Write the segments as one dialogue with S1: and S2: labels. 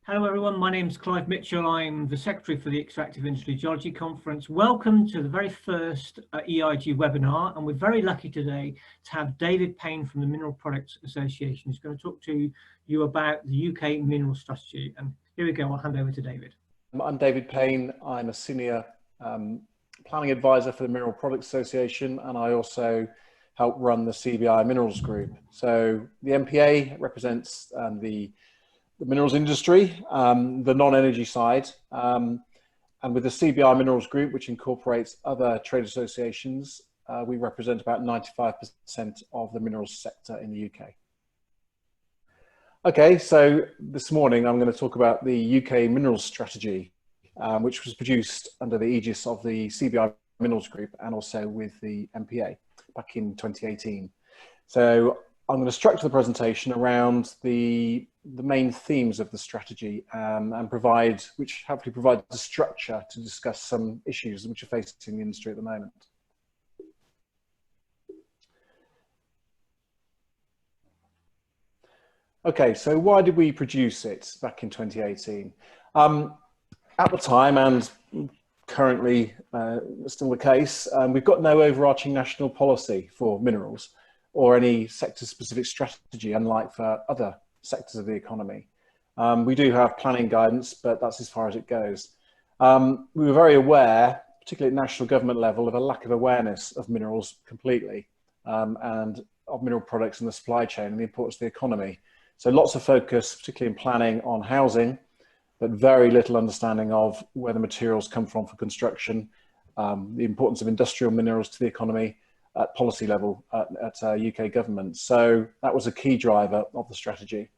S1: Hello everyone, my name is Clive Mitchell. I'm the Secretary for the Extractive Industry Geology Conference. Welcome to the very first EIG webinar, and we're very lucky today to have David Payne from the Mineral Products Association who's going to talk to you about the UK mineral strategy. And here we go, I'll hand over to David.
S2: I'm David Payne. I'm a Senior Planning Advisor for the Mineral Products Association, and I also help run the CBI Minerals Group. So the MPA represents the minerals industry, the non-energy side, and with the CBI Minerals Group, which incorporates other trade associations, we represent about 95% of the minerals sector in the UK. Okay, so this morning I'm going to talk about the UK minerals strategy, which was produced under the aegis of the CBI Minerals Group and also with the MPA back in 2018. So I'm going to structure the presentation around the main themes of the strategy and which hopefully provide the structure to discuss some issues which are facing the industry at the moment. Okay, so why did we produce it back in 2018? At the time, and currently still the case, we've got no overarching national policy for minerals or any sector-specific strategy, unlike for other sectors of the economy. We do have planning guidance, but that's as far as it goes. We were very aware, particularly at national government level, of a lack of awareness of minerals completely, and of mineral products in the supply chain and the importance of the economy. So lots of focus, particularly in planning, on housing, but very little understanding of where the materials come from for construction, the importance of industrial minerals to the economy, at policy level at UK government. So that was a key driver of the strategy.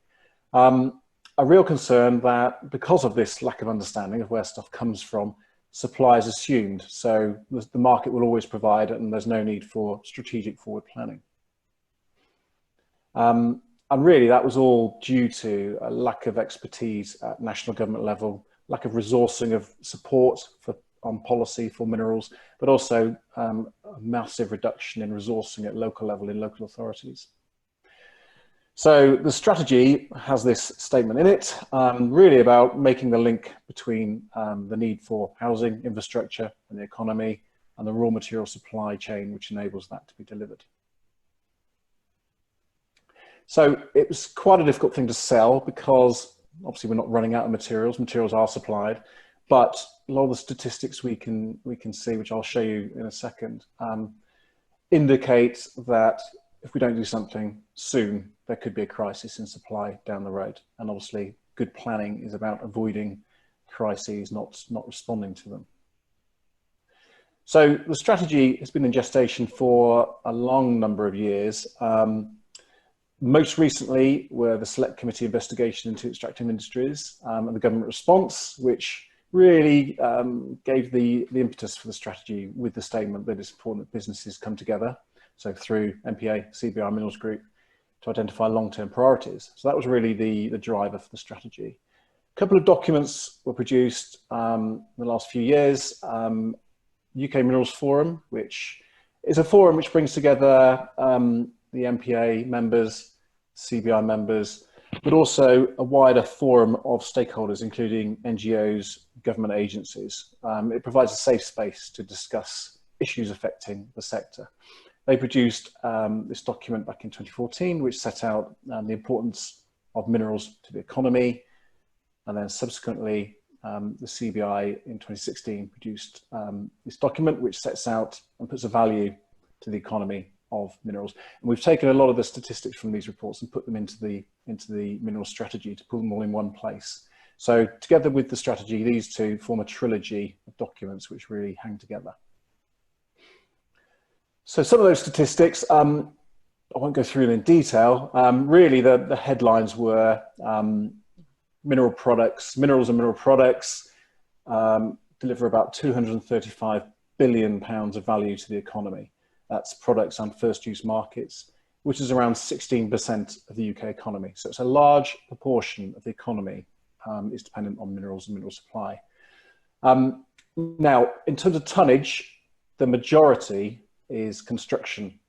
S2: A real concern that because of this lack of understanding of where stuff comes from, supply is assumed. So the market will always provide it and there's no need for strategic forward planning. And really that was all due to a lack of expertise at national government level, lack of resourcing of support on policy for minerals, but also a massive reduction in resourcing at local level in local authorities. So the strategy has this statement in it, really about making the link between the need for housing, infrastructure and the economy and the raw material supply chain, which enables that to be delivered. So it was quite a difficult thing to sell because obviously we're not running out of materials, materials are supplied. But a lot of the statistics we can see, which I'll show you in a second, indicate that if we don't do something soon, there could be a crisis in supply down the road. And obviously, good planning is about avoiding crises, not responding to them. So the strategy has been in gestation for a long number of years. Most recently were the Select Committee investigation into extractive industries and the government response, which really gave the impetus for the strategy with the statement that it's important that businesses come together, so through MPA, CBI Minerals Group, to identify long-term priorities. So that was really the driver for the strategy. A couple of documents were produced in the last few years. UK Minerals Forum, which is a forum which brings together the MPA members, CBI members, but also a wider forum of stakeholders, including NGOs, government agencies. It provides a safe space to discuss issues affecting the sector. They produced this document back in 2014, which set out the importance of minerals to the economy. And then subsequently, the CBI in 2016 produced this document, which sets out and puts a value to the economy of minerals. And we've taken a lot of the statistics from these reports and put them into the mineral strategy to put them all in one place. So together with the strategy, these two form a trilogy of documents which really hang together. So some of those statistics, I won't go through them in detail. Really the headlines were minerals and mineral products deliver about £235 billion of value to the economy. That's products and first use markets, which is around 16% of the UK economy. So it's a large proportion of the economy is dependent on minerals and mineral supply. Now, in terms of tonnage, the majority is construction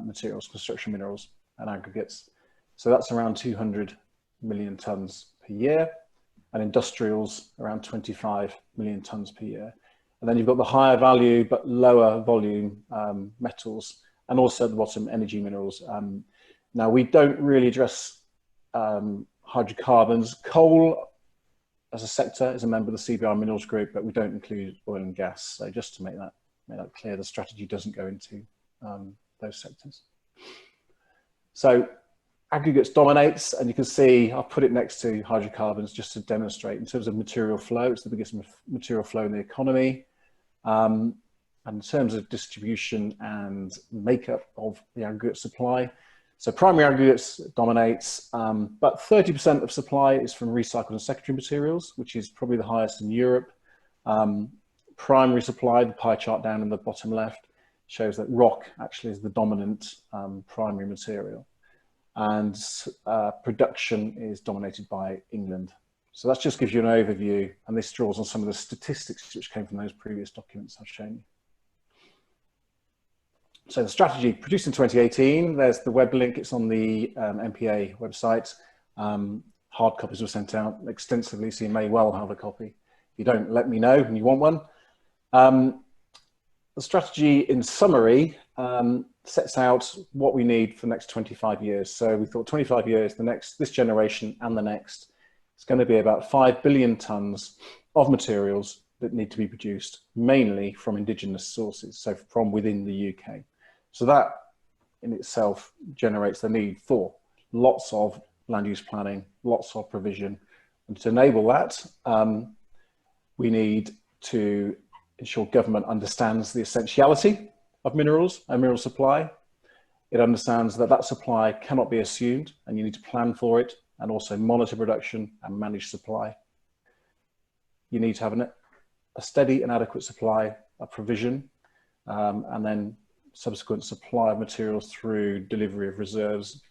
S2: materials, construction minerals and aggregates. So that's around 200 million tonnes per year. and industrials around 25 million tons per year. And then you've got the higher value but lower volume metals, and also at the bottom, energy minerals. Now, we don't really address hydrocarbons. Coal as a sector is a member of the CBR Minerals Group, but we don't include oil and gas. So just to make that clear, the strategy doesn't go into those sectors. So aggregates dominates, and you can see I've put it next to hydrocarbons just to demonstrate in terms of material flow. It's the biggest material flow in the economy. And in terms of distribution and makeup of the aggregate supply, so primary aggregates dominates, but 30% of supply is from recycled and secondary materials, which is probably the highest in Europe. Primary supply, the pie chart down in the bottom left, shows that rock actually is the dominant primary material. And production is dominated by England. So that just gives you an overview, and this draws on some of the statistics which came from those previous documents I've shown you. So the strategy produced in 2018, there's the web link, it's on the MPA website. Hard copies were sent out extensively, so you may well have a copy. If you don't, let me know and you want one. The strategy in summary sets out what we need for the next 25 years. So we thought 25 years, this generation and the next, it's going to be about 5 billion tons of materials that need to be produced mainly from indigenous sources, so from within the UK. So that in itself generates the need for lots of land use planning, lots of provision. And to enable that, we need to ensure government understands the essentiality of minerals and mineral supply. It understands that that supply cannot be assumed and you need to plan for it and also monitor production and manage supply. You need to have a steady and adequate supply of provision and then subsequent supply of materials through delivery of reserves.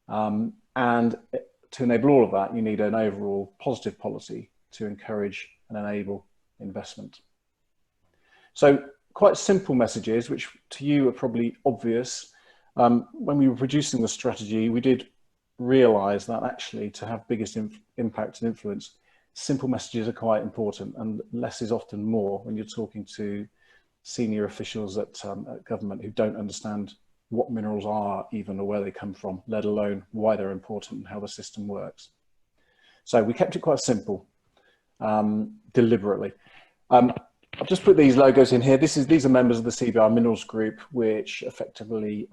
S2: And to enable all of that, you need an overall positive policy to encourage and enable investment. So quite simple messages, which to you are probably obvious. When we were producing the strategy, we did realize that actually to have biggest impact and influence, simple messages are quite important, and less is often more when you're talking to senior officials at government who don't understand what minerals are even or where they come from, let alone why they're important and how the system works. So we kept it quite simple, deliberately. I've just put these logos in here. These are members of the CBR Minerals Group, which effectively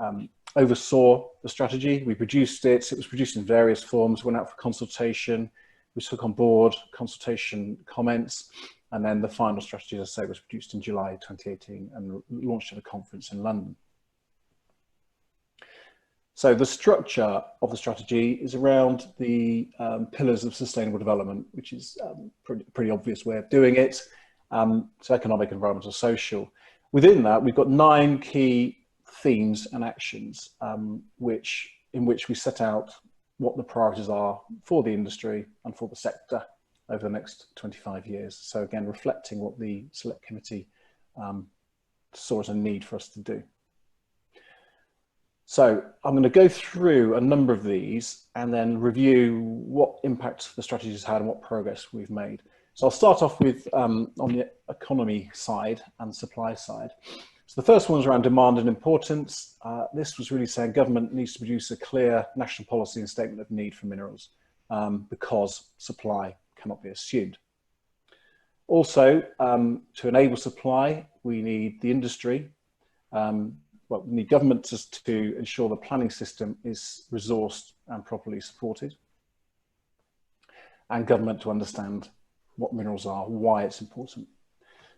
S2: oversaw the strategy. We produced it. It was produced in various forms, went out for consultation. We took on board consultation comments. And then the final strategy, as I say, was produced in July 2018 and launched at a conference in London. So the structure of the strategy is around the pillars of sustainable development, which is a pretty obvious way of doing it. So economic, environmental, social. Within that, we've got 9 key themes and actions in which we set out what the priorities are for the industry and for the sector over the next 25 years. So again, reflecting what the Select Committee saw as a need for us to do. So I'm going to go through a number of these and then review what impact the strategy has had and what progress we've made. So I'll start off with on the economy side and supply side. So the first one was around demand and importance. This was really saying government needs to produce a clear national policy and statement of need for minerals because supply cannot be assumed. Also, to enable supply, we need the industry, we need government to ensure the planning system is resourced and properly supported, and government to understand what minerals are, why it's important.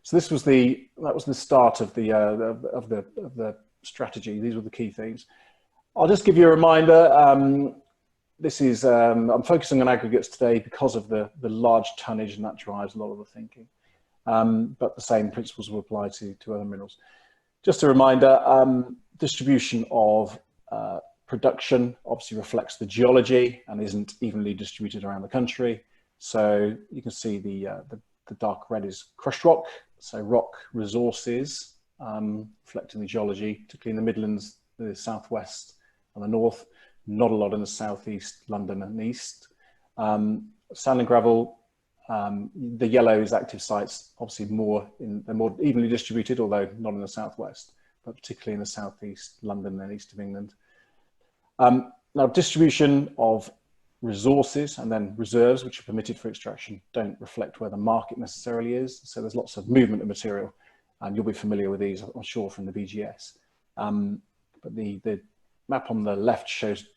S2: So that was the start of the strategy. These were the key things. I'll just give you a reminder. This is I'm focusing on aggregates today because of the large tonnage, and that drives a lot of the thinking. But the same principles will apply to other minerals. Just a reminder: distribution of production obviously reflects the geology and isn't evenly distributed around the country. So you can see the dark red is crushed rock, so rock resources reflecting the geology, particularly in the Midlands, the southwest and the north. Not a lot in the southeast, London and east. Sand and gravel The yellow is active sites, obviously they're more evenly distributed, although not in the southwest, but particularly in the southeast, London and east of England. Now, distribution of resources and then reserves, which are permitted for extraction, don't reflect where the market necessarily is. So there's lots of movement of material, and you'll be familiar with these, I'm sure, from the BGS. But the map on the left shows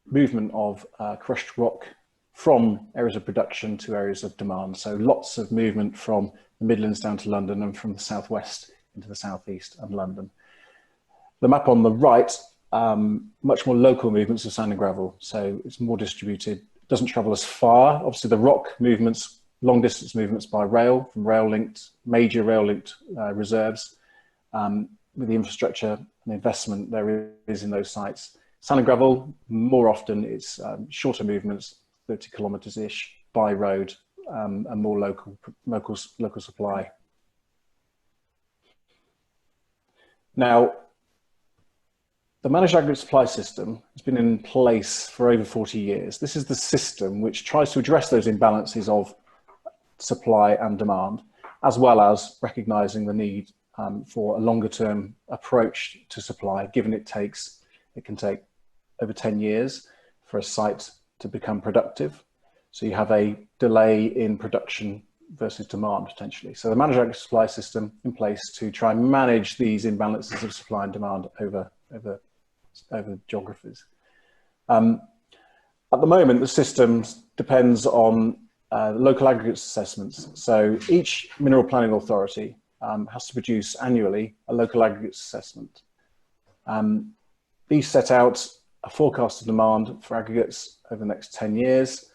S2: movement of crushed rock from areas of production to areas of demand. So lots of movement from the Midlands down to London and from the southwest into the southeast and London. The map on the right, much more local movements of sand and gravel. So it's more distributed, doesn't travel as far. Obviously the rock movements, long distance movements by rail, from major rail linked reserves, with the infrastructure and investment there is in those sites. Sand and gravel, more often it's shorter movements, 30 kilometres-ish by road, and more local supply. Now, the managed aggregate supply system has been in place for over 40 years. This is the system which tries to address those imbalances of supply and demand, as well as recognising the need for a longer term approach to supply, given it can take over 10 years for a site to become productive. So you have a delay in production versus demand potentially. So the managed aggregate supply system in place to try and manage these imbalances of supply and demand over geographies. At the moment, the system depends on local aggregates assessments. So each mineral planning authority has to produce annually a local aggregates assessment. These set out a forecast of demand for aggregates over the next 10 years,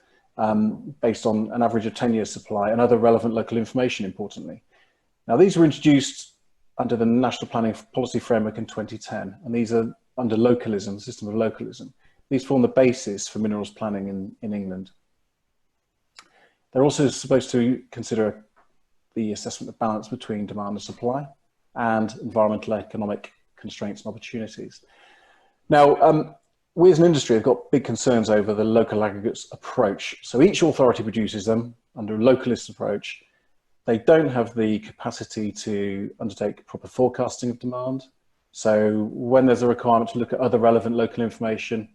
S2: based on an average of 10 years supply and other relevant local information, importantly. Now, these were introduced under the National Planning Policy Framework in 2010, and these are under localism, the system of localism. These form the basis for minerals planning in England. They're also supposed to consider the assessment of balance between demand and supply and environmental economic constraints and opportunities. Now, we as an industry have got big concerns over the local aggregates approach. So each authority produces them under a localist approach. They don't have the capacity to undertake proper forecasting of demand. So when there's a requirement to look at other relevant local information,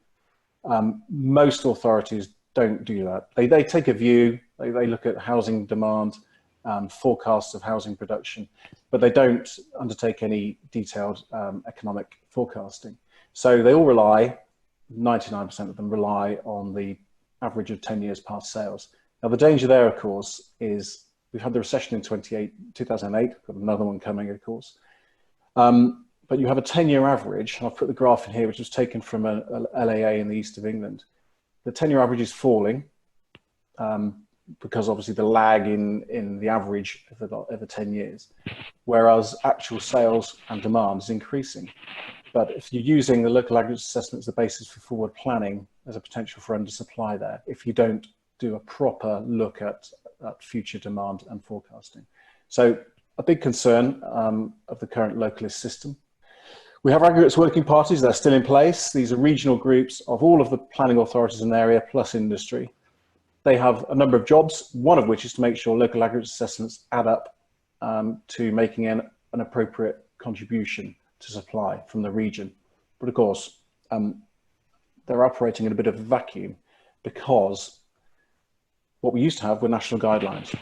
S2: most authorities don't do that. They take a view, they look at housing demand, forecasts of housing production, but they don't undertake any detailed economic forecasting. So they all rely, 99% of them rely on the average of 10 years past sales. Now the danger there, of course, is we've had the recession in 2008, got another one coming, of course. But you have a 10-year average, and I've put the graph in here, which was taken from a LAA in the east of England. The 10-year average is falling because obviously the lag in the average over 10 years, whereas actual sales and demand is increasing. But if you're using the local aggregate assessment as the basis for forward planning, there's a potential for undersupply there if you don't do a proper look at future demand and forecasting. So a big concern of the current localist system. We have aggregates working parties, they're still in place. These are regional groups of all of the planning authorities in the area plus industry. They have a number of jobs, one of which is to make sure local aggregate assessments add up to making an appropriate contribution to supply from the region. But of course, they're operating in a bit of a vacuum because what we used to have were national guidelines,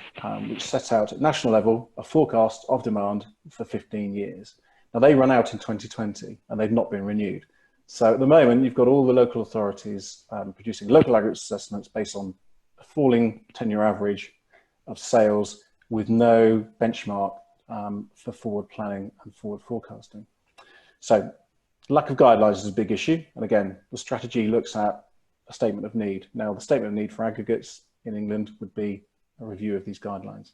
S2: which set out at national level a forecast of demand for 15 years. Now they run out in 2020 and they've not been renewed. So at the moment, you've got all the local authorities producing local aggregate assessments based on a falling 10-year average of sales with no benchmark for forward planning and forward forecasting. So lack of guidelines is a big issue. And again, the strategy looks at a statement of need. Now, the statement of need for aggregates in England would be a review of these guidelines.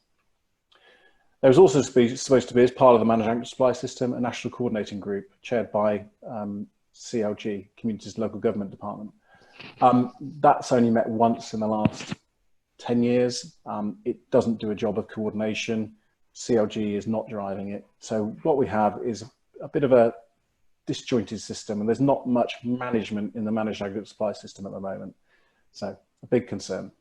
S2: There was also supposed to be, as part of the managed aggregate supply system, a national coordinating group chaired by CLG, Communities Local Government Department. That's only met once in the last 10 years. It doesn't do a job of coordination. CLG is not driving it. So what we have is a bit of a disjointed system, and there's not much management in the managed aggregate supply system at the moment. So a big concern.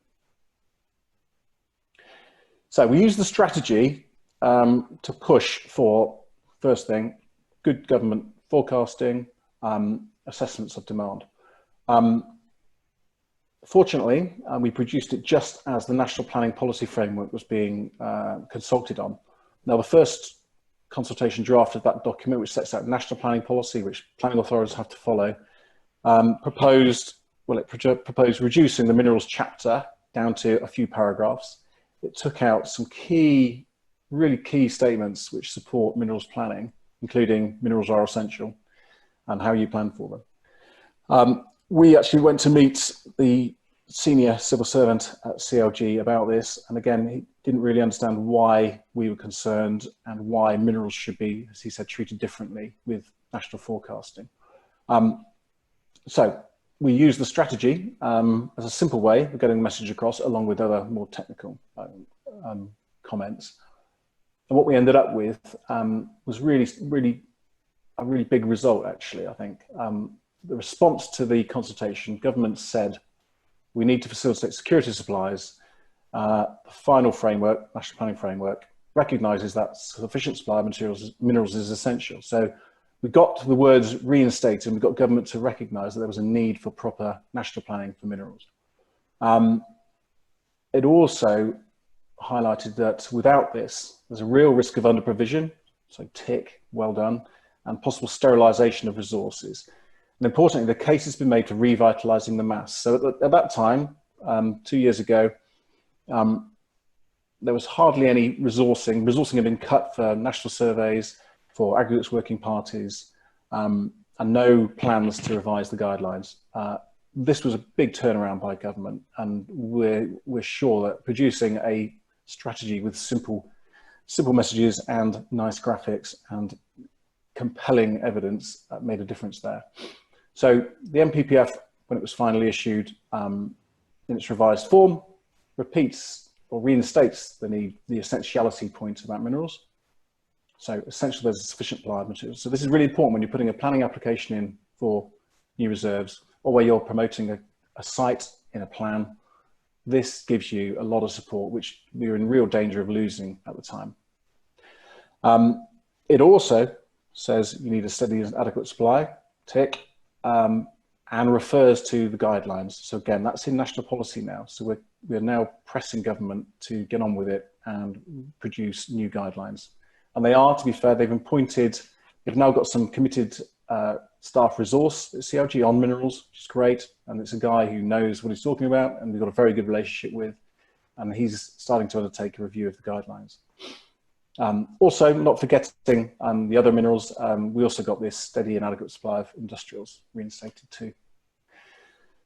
S2: So we use the strategy to push for, first thing, good government forecasting, assessments of demand. Fortunately, we produced it just as the National Planning Policy Framework was being consulted on. Now, the first consultation draft of that document, which sets out national planning policy, which planning authorities have to follow, proposed reducing the minerals chapter down to a few paragraphs. It took out some really key statements which support minerals planning, including minerals are essential and how you plan for them. We actually went to meet the senior civil servant at CLG about this, and again, he didn't really understand why we were concerned and why minerals should be, as he said, treated differently with national forecasting. So we used the strategy as a simple way of getting the message across, along with other more technical comments. And what we ended up with was really a really big result, actually, I think. The response to the consultation, government said, we need to facilitate security of supplies. The final framework, national planning framework, recognises that sufficient supply of minerals is essential. So we got the words reinstated, and we got government to recognise that there was a need for proper national planning for minerals. It also highlighted that without this, there's a real risk of under-provision, so tick, well done, and possible sterilisation of resources. And importantly, the case has been made for revitalising the mass. So at that time, 2 years ago, there was hardly any resourcing. Resourcing had been cut for national surveys, for aggregates working parties, and no plans to revise the guidelines. This was a big turnaround by government, and we're sure that producing a strategy with simple messages and nice graphics and compelling evidence made a difference there. So the MPPF, when it was finally issued in its revised form, repeats or reinstates the essentiality point about minerals. So essentially there's a sufficient supply of materials. So this is really important when you're putting a planning application in for new reserves, or where you're promoting a site in a plan. This gives you a lot of support, which we were in real danger of losing at the time. It also says you need a steady and adequate supply, tick, and refers to the guidelines. So again, that's in national policy now. So we're now pressing government to get on with it and produce new guidelines. And they are, to be fair, they've now got some committed staff resource at CLG on minerals, which is great. And it's a guy who knows what he's talking about and we've got a very good relationship with. And he's starting to undertake a review of the guidelines. Also, not forgetting the other minerals, we also got this steady and adequate supply of industrials reinstated too.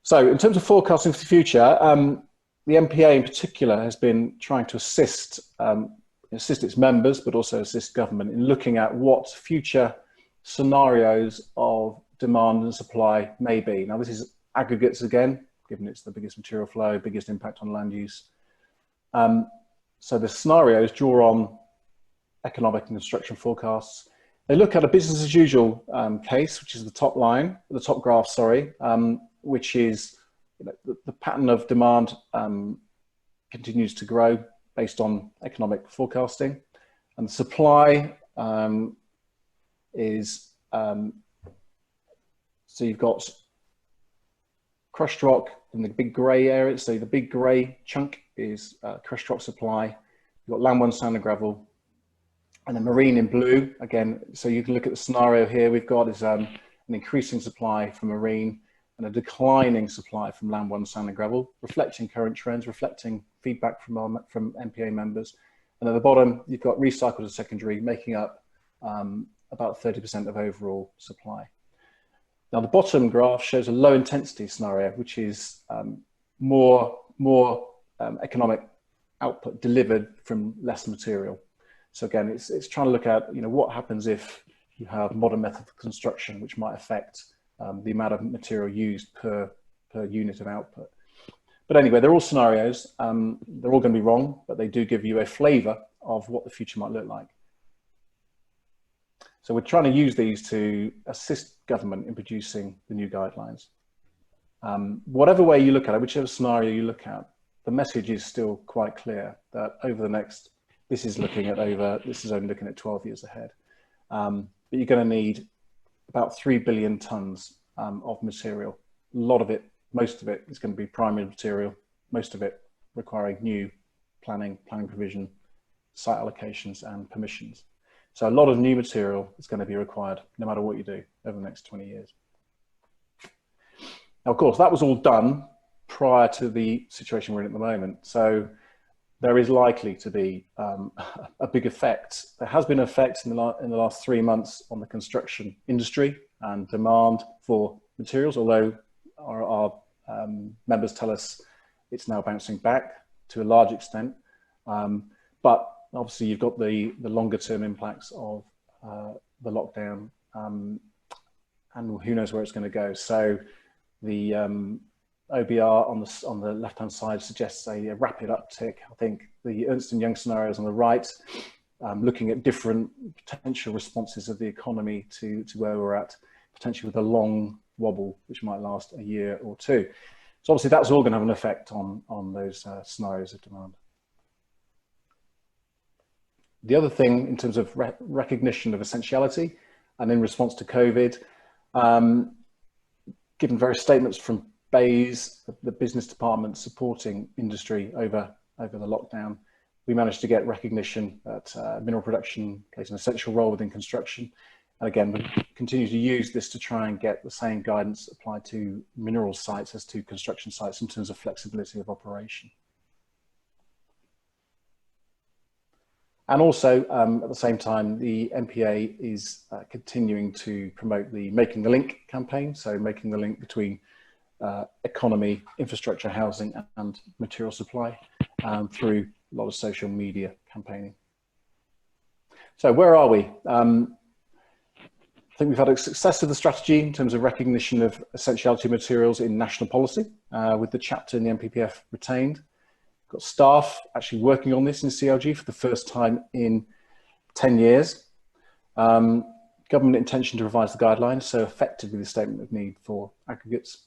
S2: So in terms of forecasting for the future, the MPA in particular has been trying to assist its members, but also assist government in looking at what future scenarios of demand and supply may be. Now, this is aggregates again, given it's the biggest material flow, biggest impact on land use. So the scenarios draw on economic and construction forecasts. They look at a business as usual case, which is the top line, the top graph, sorry, which is the pattern of demand continues to grow based on economic forecasting, and the supply is, so you've got crushed rock in the big grey area. So the big grey chunk is crushed rock supply. You've got land, sand and gravel. And then marine in blue, again, so you can look at the scenario here we've got is an increasing supply from marine and a declining supply from land, sand and gravel, reflecting current trends, reflecting feedback from MPA members. And at the bottom, you've got recycled and secondary, making up about 30% of overall supply. Now the bottom graph shows a low intensity scenario, which is more economic output delivered from less material. So again, it's trying to look at what happens if you have modern method of construction, which might affect the amount of material used per unit of output. But anyway, they're all scenarios. They're all going to be wrong, but they do give you a flavour of what the future might look like. So we're trying to use these to assist government in producing the new guidelines. Whatever way you look at it, whichever scenario you look at, the message is still quite clear that over the next, this is only looking at 12 years ahead. But you're going to need about 3 billion tons of material. A lot of it, most of it is going to be primary material, most of it requiring new planning provision, site allocations and permissions. So a lot of new material is going to be required no matter what you do over the next 20 years. Now, of course, that was all done prior to the situation we're in at the moment. So there is likely to be a big effect. There has been an effect in the last 3 months on the construction industry and demand for materials, although our members tell us it's now bouncing back to a large extent. But obviously you've got the longer term impacts of the lockdown, and who knows where it's going to go. So the OBR on the left-hand side suggests a rapid uptick. I think the Ernst & Young scenarios on the right, looking at different potential responses of the economy to where we're at, potentially with a long wobble, which might last a year or two. So obviously that's all going to have an effect on those scenarios of demand. The other thing in terms of recognition of essentiality, and in response to COVID, given various statements from BAYS, the business department supporting industry over the lockdown, we managed to get recognition that mineral production plays an essential role within construction. And again, we continue to use this to try and get the same guidance applied to mineral sites as to construction sites in terms of flexibility of operation. And also, at the same time, the MPA is continuing to promote the Making the Link campaign, so making the link between economy, infrastructure, housing and material supply through a lot of social media campaigning. So where are we? I think we've had a success of the strategy in terms of recognition of essentiality materials in national policy, with the chapter in the MPPF retained. Got staff actually working on this in CLG for the first time in 10 years. Government intention to revise the guidelines, so effectively the statement of need for aggregates.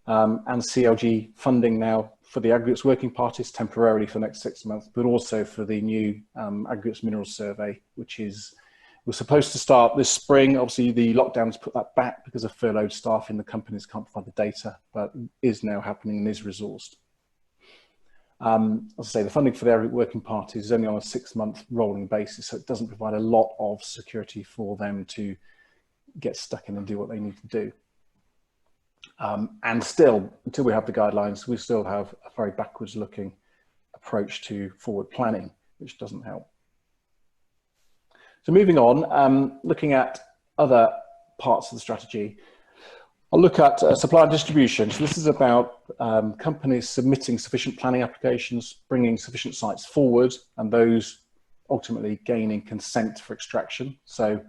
S2: And CLG funding now for the aggregates working parties temporarily for the next 6 months, but also for the new aggregates minerals survey, which was supposed to start this spring. Obviously the lockdowns put that back because of furloughed staff in the companies can't provide the data, but is now happening and is resourced. As I say, the funding for the aggregate working parties is only on a 6-month rolling basis, so it doesn't provide a lot of security for them to get stuck in and do what they need to do. And still, until we have the guidelines, we still have a very backwards looking approach to forward planning, which doesn't help. So moving on, looking at other parts of the strategy, I'll look at supply and distribution. So this is about companies submitting sufficient planning applications, bringing sufficient sites forward, and those ultimately gaining consent for extraction. So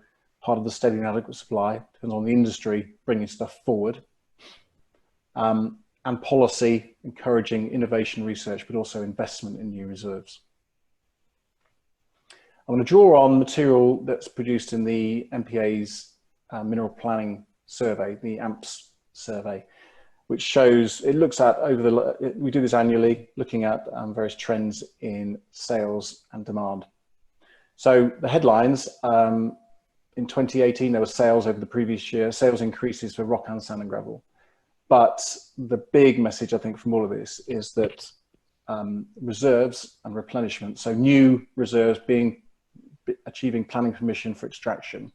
S2: part of the steady and adequate supply depends on the industry bringing stuff forward. And policy encouraging innovation research, but also investment in new reserves. I'm going to draw on material that's produced in the MPA's mineral planning survey, the AMPS survey, which shows, it looks at we do this annually, looking at various trends in sales and demand. So the headlines, in 2018, there were sales over the previous year, sales increases for rock and sand and gravel. But the big message, I think, from all of this is that reserves and replenishment, so new reserves achieving planning permission for extraction,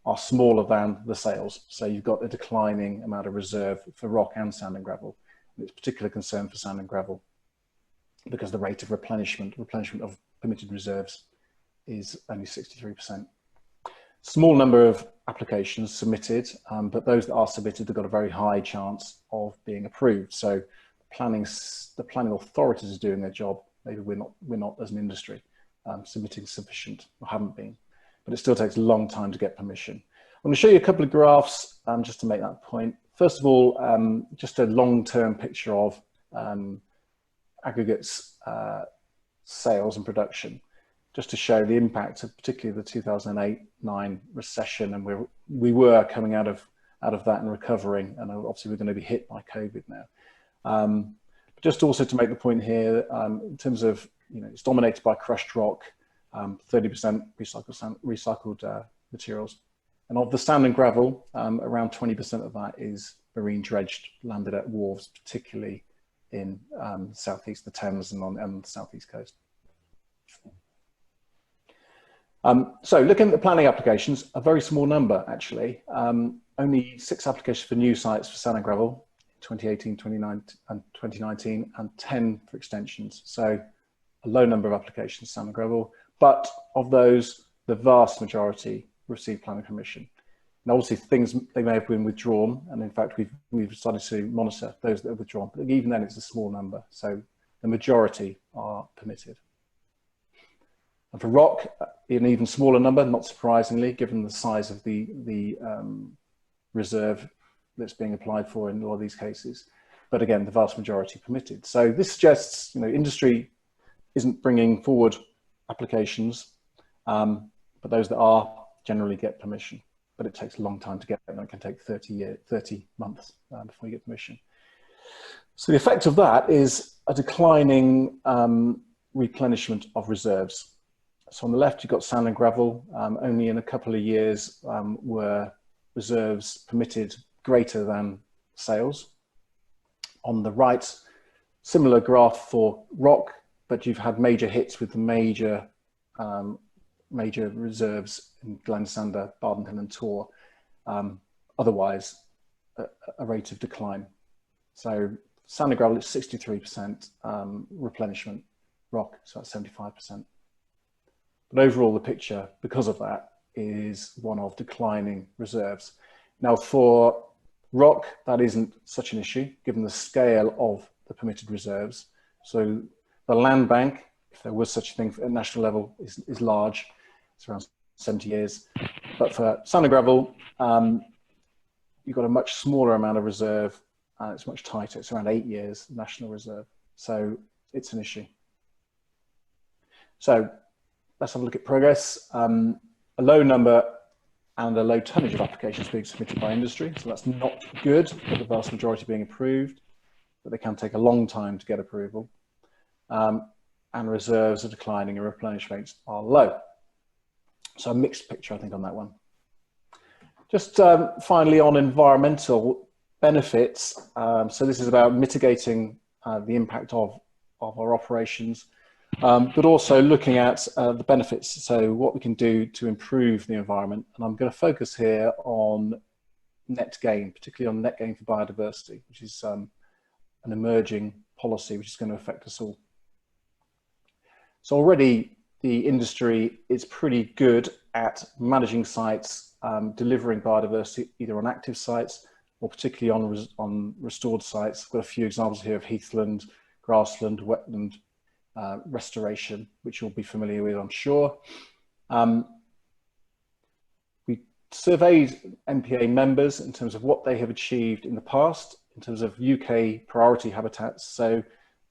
S2: are smaller than the sales. So you've got a declining amount of reserve for rock and sand and gravel. And it's a particular concern for sand and gravel because the rate of replenishment of permitted reserves is only 63%. Small number of applications submitted, but those that are submitted have got a very high chance of being approved. So the planning authorities are doing their job. Maybe we're not as an industry submitting sufficient, or haven't been, but it still takes a long time to get permission. I'm going to show you a couple of graphs just to make that point. First of all, just a long-term picture of aggregates sales and production, just to show the impact of particularly the 2008-9 recession, and we were coming out of that and recovering, and obviously we're going to be hit by COVID now. Just also to make the point here, in terms of, it's dominated by crushed rock, 30% recycled materials. And of the sand and gravel, around 20% of that is marine dredged, landed at wharves, particularly in southeast, the Thames and on the southeast coast. So looking at the planning applications, a very small number actually. Only 6 applications for new sites for sand and gravel, 2018, 2019, and 10 for extensions. So a low number of applications, sand and gravel, but of those, the vast majority received planning permission. And obviously things, they may have been withdrawn, and in fact we've started to monitor those that are withdrawn, but even then it's a small number, so the majority are permitted. And for rock, an even smaller number, not surprisingly, given the size of the reserve that's being applied for in a lot of these cases, but again, the vast majority permitted. So this suggests, industry isn't bringing forward applications, but those that are generally get permission. But it takes a long time to get them. It can take 30 months before you get permission. So the effect of that is a declining replenishment of reserves. So on the left, you've got sand and gravel. Only in a couple of years were reserves permitted greater than sales. On the right, similar graph for rock, but you've had major hits with the major reserves in Glensander, Bardenton and Tor. Otherwise, a rate of decline. So sand and gravel is 63% replenishment, rock, so that's 75%. But overall, the picture, because of that, is one of declining reserves. Now, for rock, that isn't such an issue, given the scale of the permitted reserves. So the land bank, if there was such a thing at national level, is large. It's around 70 years. But for sand and gravel, you've got a much smaller amount of reserve, and it's much tighter. It's around 8 years, national reserve. So it's an issue. So let's have a look at progress. A low number and a low tonnage of applications being submitted by industry. So that's not good, but the vast majority being approved, but they can take a long time to get approval. And reserves are declining and replenishment rates are low. So a mixed picture, I think, on that one. Just finally on environmental benefits. So this is about mitigating the impact of our operations, but also looking at the benefits. So what we can do to improve the environment. And I'm going to focus here on net gain, particularly on net gain for biodiversity, which is an emerging policy which is going to affect us all. So already the industry is pretty good at managing sites, delivering biodiversity, either on active sites or particularly on restored sites. I've got a few examples here of heathland, grassland, wetland restoration, which you'll be familiar with, I'm sure. We surveyed MPA members in terms of what they have achieved in the past, in terms of UK priority habitats, so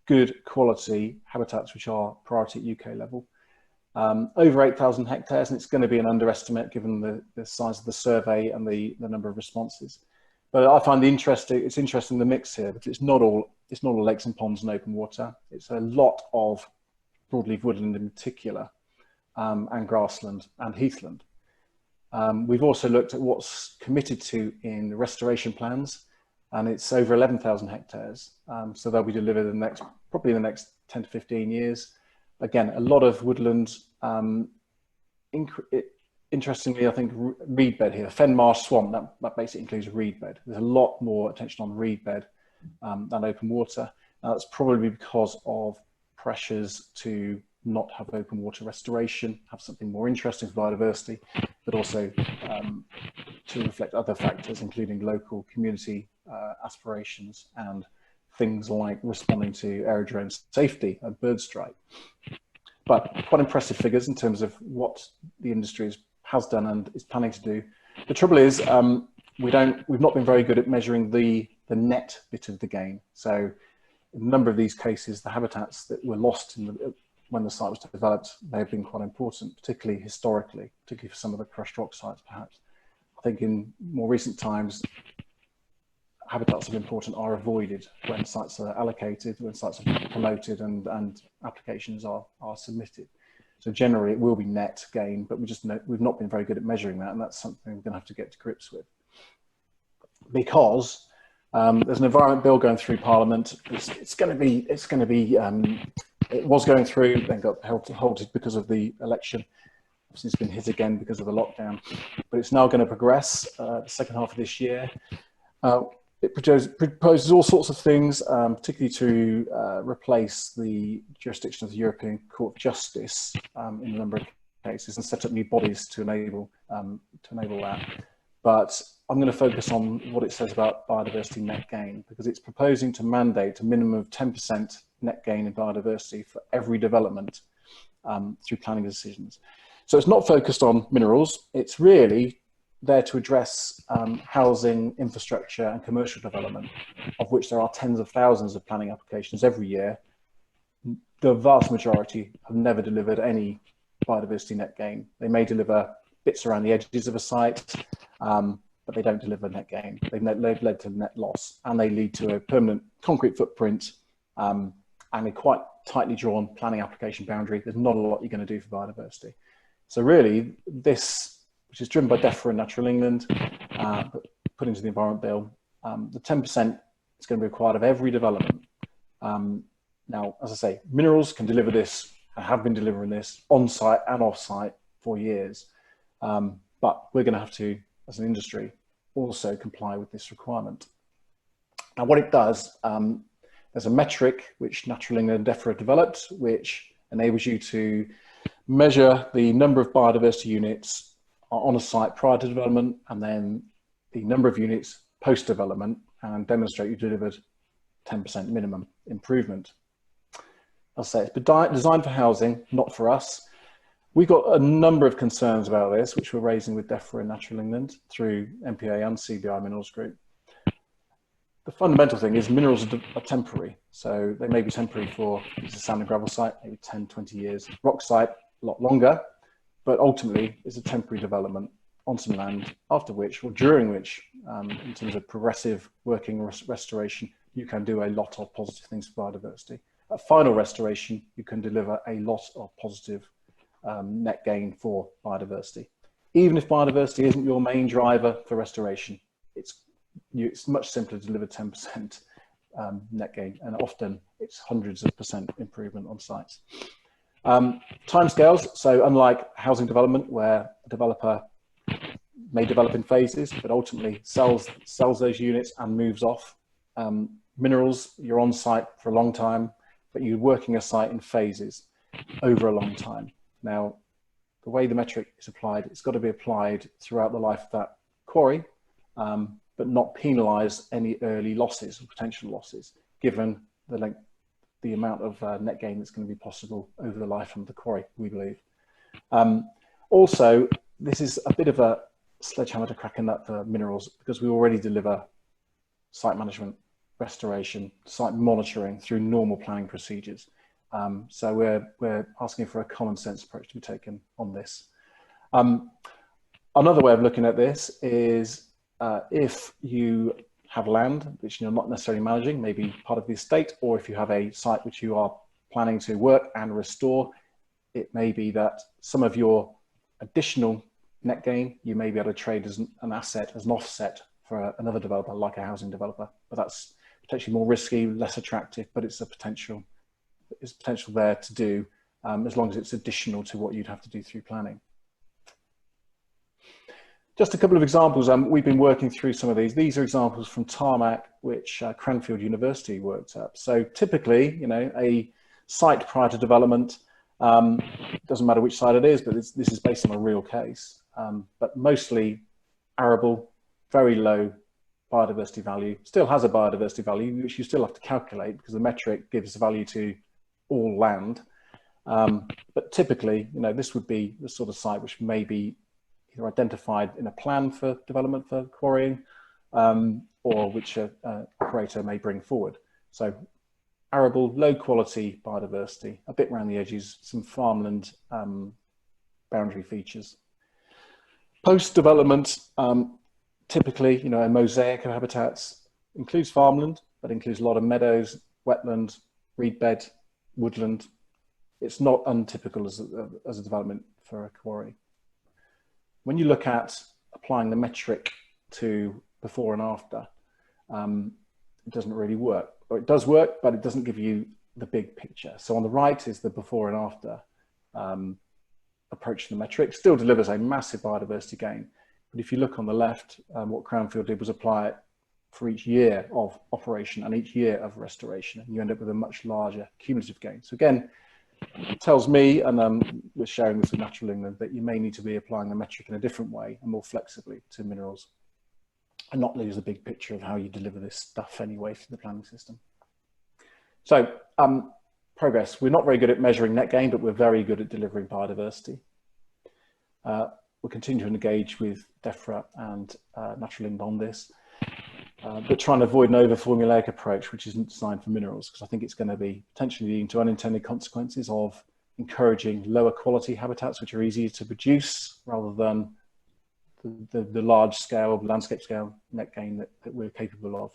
S2: good quality habitats which are priority at UK level. Over 8,000 hectares, and it's going to be an underestimate given the size of the survey and the number of responses. But I find it's interesting the mix here, but it's not all lakes and ponds and open water. It's a lot of broadleaf woodland in particular, and grassland and heathland. We've also looked at what's committed to in the restoration plans, and it's over 11,000 hectares. So they'll be delivered probably in the next 10 to 15 years. Again, a lot of woodland. Interestingly, I think reed bed here, fen marsh swamp, that basically includes reed bed. There's a lot more attention on reed bed than open water. Now, that's probably because of pressures to not have open water restoration, have something more interesting for biodiversity, but also to reflect other factors, including local community aspirations and things like responding to aerodrome safety and bird strike. But quite impressive figures in terms of what the industry has done and is planning to do. The trouble is, we've not been very good at measuring the net bit of the gain. So in a number of these cases, the habitats that were lost when the site was developed, they have been quite important, particularly historically, particularly for some of the crushed rock sites, perhaps. I think in more recent times, habitats of importance are avoided when sites are allocated, when sites are promoted and applications are submitted. So generally it will be net gain, but we've not been very good at measuring that, and that's something we're going to have to get to grips with. Because there's an environment bill going through Parliament. It was going through, then got halted because of the election. Obviously it's been hit again because of the lockdown, but it's now going to progress the second half of this year. It proposes all sorts of things, particularly to replace the jurisdiction of the European Court of Justice in a number of cases and set up new bodies to enable that. But I'm going to focus on what it says about biodiversity net gain, because it's proposing to mandate a minimum of 10% net gain in biodiversity for every development through planning decisions. So it's not focused on minerals, it's really there to address housing, infrastructure and commercial development, of which there are tens of thousands of planning applications every year. The vast majority have never delivered any biodiversity net gain. They may deliver bits around the edges of a site, but they don't deliver net gain. They've led to net loss, and they lead to a permanent concrete footprint and a quite tightly drawn planning application boundary. There's not a lot you're going to do for biodiversity. So really, this, which is driven by DEFRA and Natural England, but put into the Environment Bill, the 10% is going to be required of every development. Now, as I say, minerals can deliver this, and have been delivering this on-site and off-site for years. But we're going to have to, as an industry, also comply with this requirement. Now, what it does, there's a metric which Natural England and DEFRA developed, which enables you to measure the number of biodiversity units on a site prior to development, and then the number of units post-development, and demonstrate you delivered 10% minimum improvement. I'll say it's designed for housing, not for us. We've got a number of concerns about this, which we're raising with DEFRA and Natural England through MPA and CBI Minerals Group. The fundamental thing is minerals are temporary. So they may be temporary for a sand and gravel site, maybe 10, 20 years. Rock site, a lot longer, but ultimately it's a temporary development on some land, after which, or during which, in terms of progressive working restoration, you can do a lot of positive things for biodiversity. At final restoration, you can deliver a lot of positive net gain for biodiversity. Even if biodiversity isn't your main driver for restoration, it's much simpler to deliver 10% net gain, and often it's hundreds of % improvement on sites. Timescales, so unlike housing development where a developer may develop in phases, but ultimately sells those units and moves off. Minerals, you're on site for a long time, but you're working a site in phases over a long time. Now, the way the metric is applied, it's got to be applied throughout the life of that quarry, but not penalise any early losses or potential losses, given the amount of net gain that's going to be possible over the life of the quarry, we believe. Also, this is a bit of a sledgehammer to crack a nut for minerals, because we already deliver site management, restoration, site monitoring through normal planning procedures. So we're asking for a common sense approach to be taken on this. Another way of looking at this is if you have land which you're not necessarily managing, maybe part of the estate, or if you have a site which you are planning to work and restore, it may be that some of your additional net gain you may be able to trade as an asset, as an offset for another developer, like a housing developer. But that's potentially more risky, less attractive, but it's a potential. There's potential there to do, as long as it's additional to what you'd have to do through planning. Just a couple of examples. We've been working through some of these. These are examples from Tarmac, which Cranfield University worked up. So typically, you know, a site prior to development, doesn't matter which site it is, but this is based on a real case. But mostly arable, very low biodiversity value, still has a biodiversity value, which you still have to calculate because the metric gives value to all land. But typically, you know, this would be the sort of site which may be either identified in a plan for development for quarrying, or which a operator may bring forward. So arable, low quality biodiversity, a bit around the edges, some farmland boundary features. Post-development, typically, you know, a mosaic of habitats, includes farmland, but includes a lot of meadows, wetland, reed bed, woodland. It's not untypical as a development for a quarry. When you look at applying the metric to before and after, it doesn't really work. Or it does work, but it doesn't give you the big picture. So on the right is the before and after approach to the metric. Still delivers a massive biodiversity gain. But if you look on the left, what Crownfield did was apply it for each year of operation and each year of restoration, and you end up with a much larger cumulative gain. So again, it tells me, and we're sharing this with Natural England, that you may need to be applying the metric in a different way and more flexibly to minerals, and not lose the big picture of how you deliver this stuff anyway through the planning system. So progress. We're not very good at measuring net gain, but we're very good at delivering biodiversity. We'll continue to engage with DEFRA and Natural England on this, but trying to avoid an over-formulaic approach, which isn't designed for minerals, because I think it's going to be potentially leading to unintended consequences of encouraging lower quality habitats, which are easier to produce, rather than the large scale, landscape scale net gain that we're capable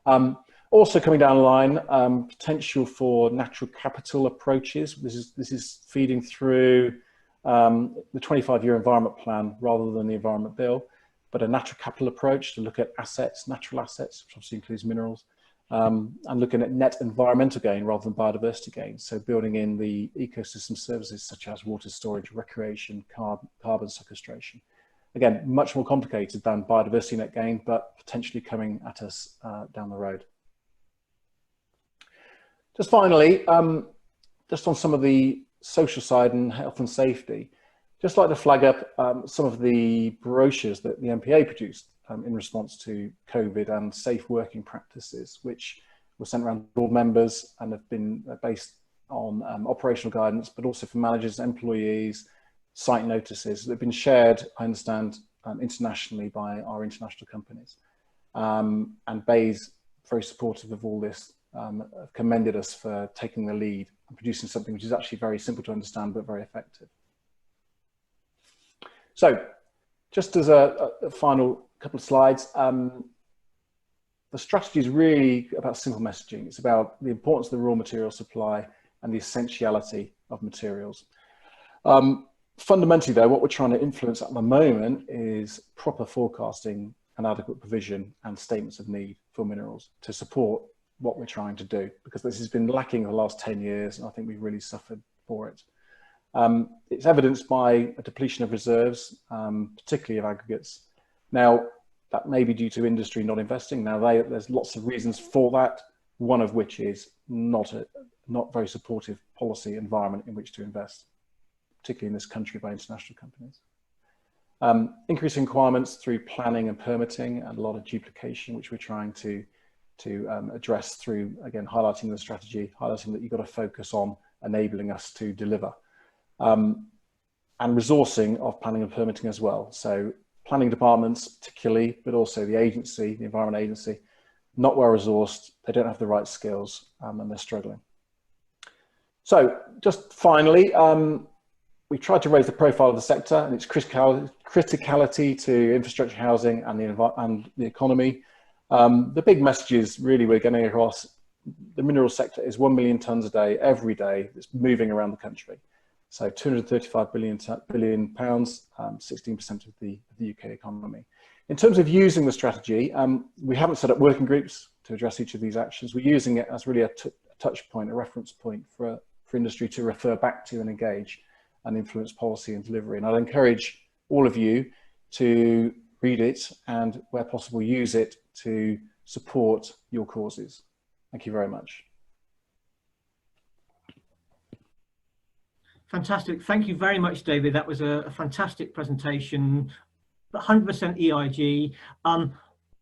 S2: of. Also coming down the line, potential for natural capital approaches. This is feeding through the 25-year environment plan rather than the environment bill, but a natural capital approach to look at assets, natural assets, which obviously includes minerals, and looking at net environmental gain rather than biodiversity gain. So building in the ecosystem services such as water storage, recreation, carbon sequestration. Again, much more complicated than biodiversity net gain, but potentially coming at us down the road. Just finally, just on some of the social side and health and safety, just like to flag up some of the brochures that the MPA produced in response to COVID and safe working practices, which were sent around to all members and have been based on operational guidance, but also for managers, employees, site notices that have been shared, I understand, internationally by our international companies. And BAE's very supportive of all this, commended us for taking the lead and producing something which is actually very simple to understand, but very effective. So just as a final couple of slides, the strategy is really about simple messaging. It's about the importance of the raw material supply and the essentiality of materials. Fundamentally though, what we're trying to influence at the moment is proper forecasting and adequate provision and statements of need for minerals to support what we're trying to do, because this has been lacking the last 10 years, and I think we've really suffered for it. It's evidenced by a depletion of reserves, particularly of aggregates. Now, that may be due to industry not investing. Now, there's lots of reasons for that, one of which is not very supportive policy environment in which to invest, particularly in this country by international companies. Increasing requirements through planning and permitting, and a lot of duplication, which we're trying to address through, again, highlighting the strategy, highlighting that you've got to focus on enabling us to deliver. And resourcing of planning and permitting as well. So planning departments particularly, but also the agency, the Environment Agency, not well resourced, they don't have the right skills, and they're struggling. So just finally, we tried to raise the profile of the sector and its criticality to infrastructure, housing, and the economy. The big messages really we're getting across: the mineral sector is 1 million tonnes a day, every day, that's moving around the country. So 235 billion pounds, 16% of the UK economy. In terms of using the strategy, we haven't set up working groups to address each of these actions. We're using it as really a touch point, a reference point for industry to refer back to and engage and influence policy and delivery. And I'd encourage all of you to read it and, where possible, use it to support your causes. Thank you very much.
S1: Fantastic. Thank you very much, David. That was a fantastic presentation, 100% EIG.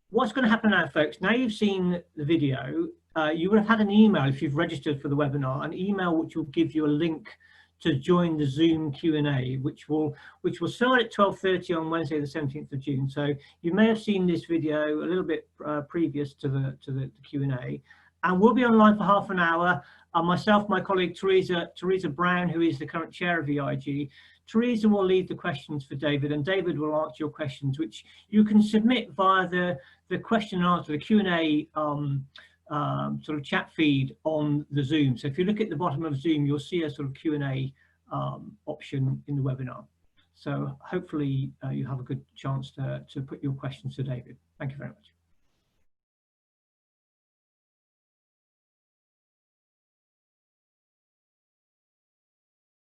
S1: What's going to happen now, folks? Now you've seen the video, you would have had an email if you've registered for the webinar, an email which will give you a link to join the Zoom Q&A, which will start at 12:30 on Wednesday, the 17th of June. So you may have seen this video a little bit previous to the Q&A, and we'll be online for half an hour. Myself, my colleague Teresa Brown, who is the current chair of EIG. Teresa will lead the questions for David, and David will answer your questions, which you can submit via the the question and answer, the Q&A sort of chat feed on the Zoom. So if you look at the bottom of Zoom, you'll see a sort of Q&A option in the webinar. So hopefully you have a good chance to put your questions to David. Thank you very much.